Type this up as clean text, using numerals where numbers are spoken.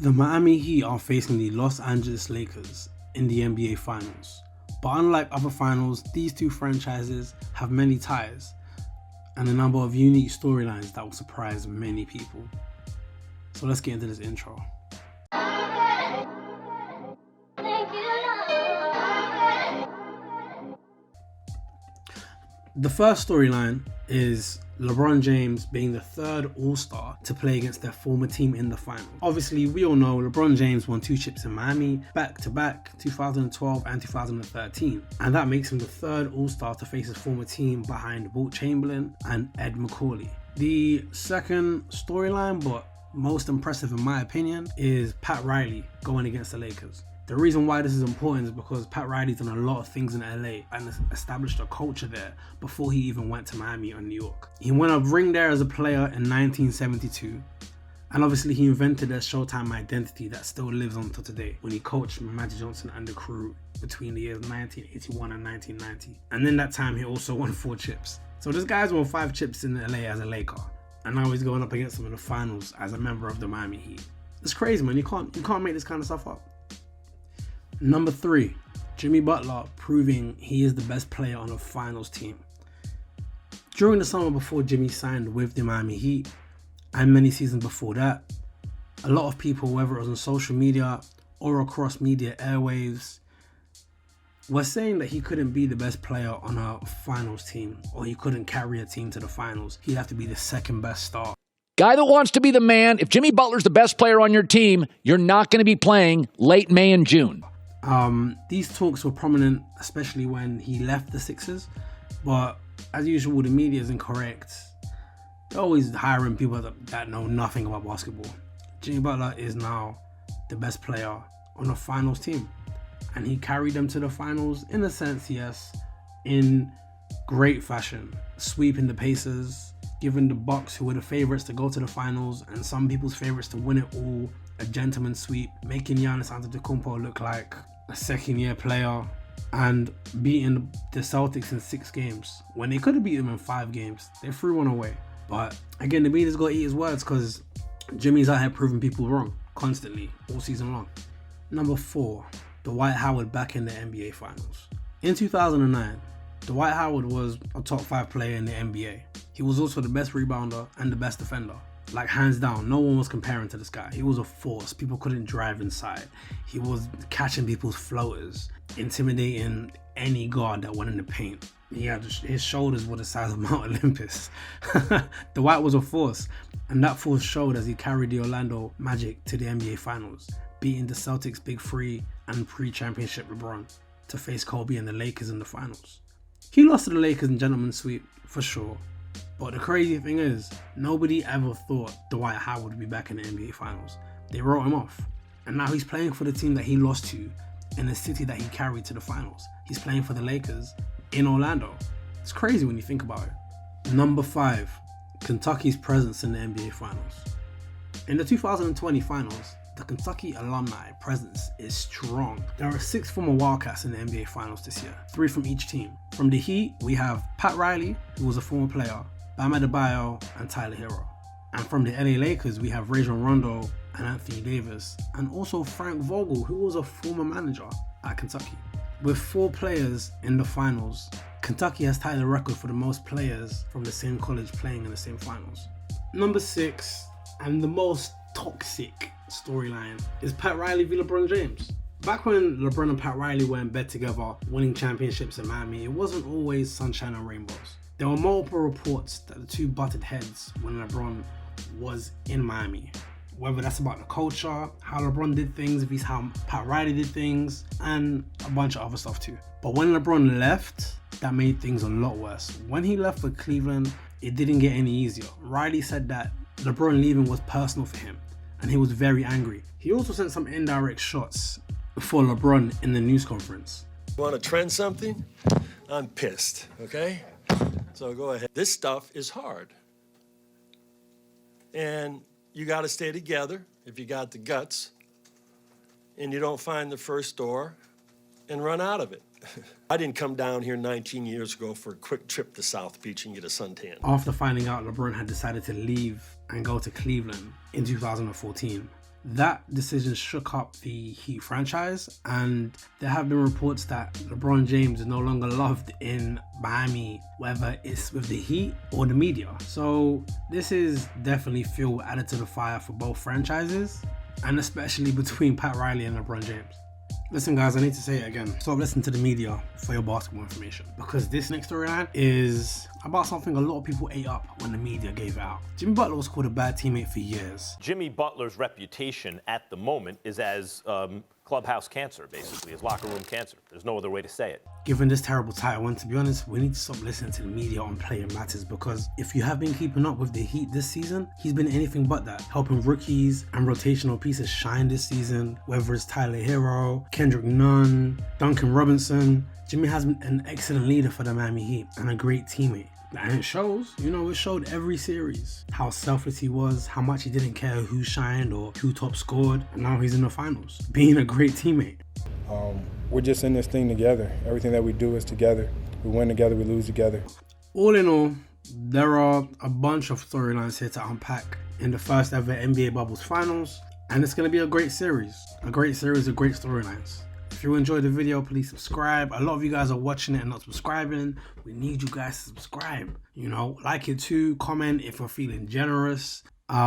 The Miami Heat are facing the Los Angeles Lakers in the NBA Finals. But unlike other finals, these two franchises have many ties and a number of unique storylines that will surprise many people. So let's get into this intro. The first storyline is LeBron James being the third All-Star to play against their former team in the final. Obviously, we all know LeBron James won 2 chips in Miami back-to-back 2012 and 2013, and that makes him the third All-Star to face his former team behind Wilt Chamberlain and Ed Macauley. The second storyline, but most impressive in my opinion, is Pat Riley going against the Lakers. The reason why this is important is because Pat Riley's done a lot of things in LA and established a culture there before he even went to Miami or New York. He won a ring there as a player in 1972, and obviously he invented a Showtime identity that still lives on to today when he coached Magic Johnson and the crew between the years 1981 and 1990. And in that time he also won 4 chips. So this guy's won 5 chips in LA as a Laker, and now he's going up against them in the finals as a member of the Miami Heat. It's crazy, man. You can't make this kind of stuff up. Number 3, Jimmy Butler proving he is the best player on a finals team. During the summer before Jimmy signed with the Miami Heat, and many seasons before that, a lot of people, whether it was on social media or across media airwaves, were saying that he couldn't be the best player on a finals team, or he couldn't carry a team to the finals. He'd have to be the second best star. Guy that wants to be the man, if Jimmy Butler's the best player on your team, you're not going to be playing late May and June. These talks were prominent, especially when he left the Sixers, but as usual, the media is incorrect. They're always hiring people that know nothing about basketball. Jimmy Butler is now the best player on a finals team, and he carried them to the finals in a sense, yes, in great fashion, sweeping the Pacers, giving the Bucks, who were the favorites to go to the finals and some people's favorites to win it all, a gentleman's sweep, making Giannis Antetokounmpo look like a second-year player, and beating the Celtics in 6 games when they could have beat them in 5 games. They threw one away. But again, the media's got to eat his words because Jimmy's out here proving people wrong constantly all season long. Number 4, Dwight Howard back in the NBA Finals. In 2009, Dwight Howard was a top 5 player in the NBA. He was also the best rebounder and the best defender. Like, hands down, no one was comparing to this guy. He was a force. People couldn't drive inside. He was catching people's floaters, intimidating any guard that went in the paint. His shoulders were the size of Mount Olympus. Dwight was a force, and that force showed as he carried the Orlando Magic to the NBA Finals, beating the Celtics' Big 3 and pre-championship LeBron to face Kobe and the Lakers in the finals. He lost to the Lakers in gentleman's sweep, for sure. But the crazy thing is, nobody ever thought Dwight Howard would be back in the NBA Finals. They wrote him off. And now he's playing for the team that he lost to in the city that he carried to the finals. He's playing for the Lakers in Orlando. It's crazy when you think about it. Number 5, Kentucky's presence in the NBA Finals. In the 2020 Finals, the Kentucky alumni presence is strong. There are 6 former Wildcats in the NBA Finals this year, 3 from each team. From the Heat, we have Pat Riley, who was a former player, Bam Adebayo, and Tyler Hero. And from the LA Lakers, we have Rajon Rondo and Anthony Davis, and also Frank Vogel, who was a former manager at Kentucky. With 4 players in the finals, Kentucky has tied the record for the most players from the same college playing in the same finals. Number 6, and the most toxic storyline, is Pat Riley v LeBron James. Back when LeBron and Pat Riley were in bed together, winning championships in Miami, it wasn't always sunshine and rainbows. There were multiple reports that the two butted heads when LeBron was in Miami. Whether that's about the culture, how LeBron did things, if it's how Pat Riley did things, and a bunch of other stuff too. But when LeBron left, that made things a lot worse. When he left for Cleveland, it didn't get any easier. Riley said that LeBron leaving was personal for him, and he was very angry. He also sent some indirect shots for LeBron in the news conference. Want to trend something? I'm pissed, okay? So go ahead. This stuff is hard. And you got to stay together if you got the guts, and you don't find the first door and run out of it. I didn't come down here 19 years ago for a quick trip to South Beach and get a suntan. After finding out LeBron had decided to leave and go to Cleveland in 2014, That decision shook up the Heat franchise, and there have been reports that LeBron James is no longer loved in Miami, whether it's with the Heat or the media. So this is definitely fuel added to the fire for both franchises, and especially between Pat Riley and LeBron James. Listen guys, I need to say it again. Stop listening to the media for your basketball information, because this next storyline is about something a lot of people ate up when the media gave it out. Jimmy Butler was called a bad teammate for years. Jimmy Butler's reputation at the moment is as clubhouse cancer, basically, as locker room cancer. There's no other way to say it. Given this terrible title, and to be honest, we need to stop listening to the media on player matters, because if you have been keeping up with the Heat this season, he's been anything but that, helping rookies and rotational pieces shine this season, whether it's Tyler Hero, Kendrick Nunn, Duncan Robinson. Jimmy has been an excellent leader for the Miami Heat and a great teammate. And it shows, it showed every series how selfless he was, how much he didn't care who shined or who top scored, and now he's in the finals, being a great teammate. We're just in this thing together. Everything that we do is together. We win together, we lose together. All in all, there are a bunch of storylines here to unpack in the first ever NBA Bubbles Finals, and it's going to be a great series of great storylines. If you enjoyed the video, please subscribe. A lot of you guys are watching it and not subscribing. We need you guys to subscribe. Like it too, comment if you're feeling generous.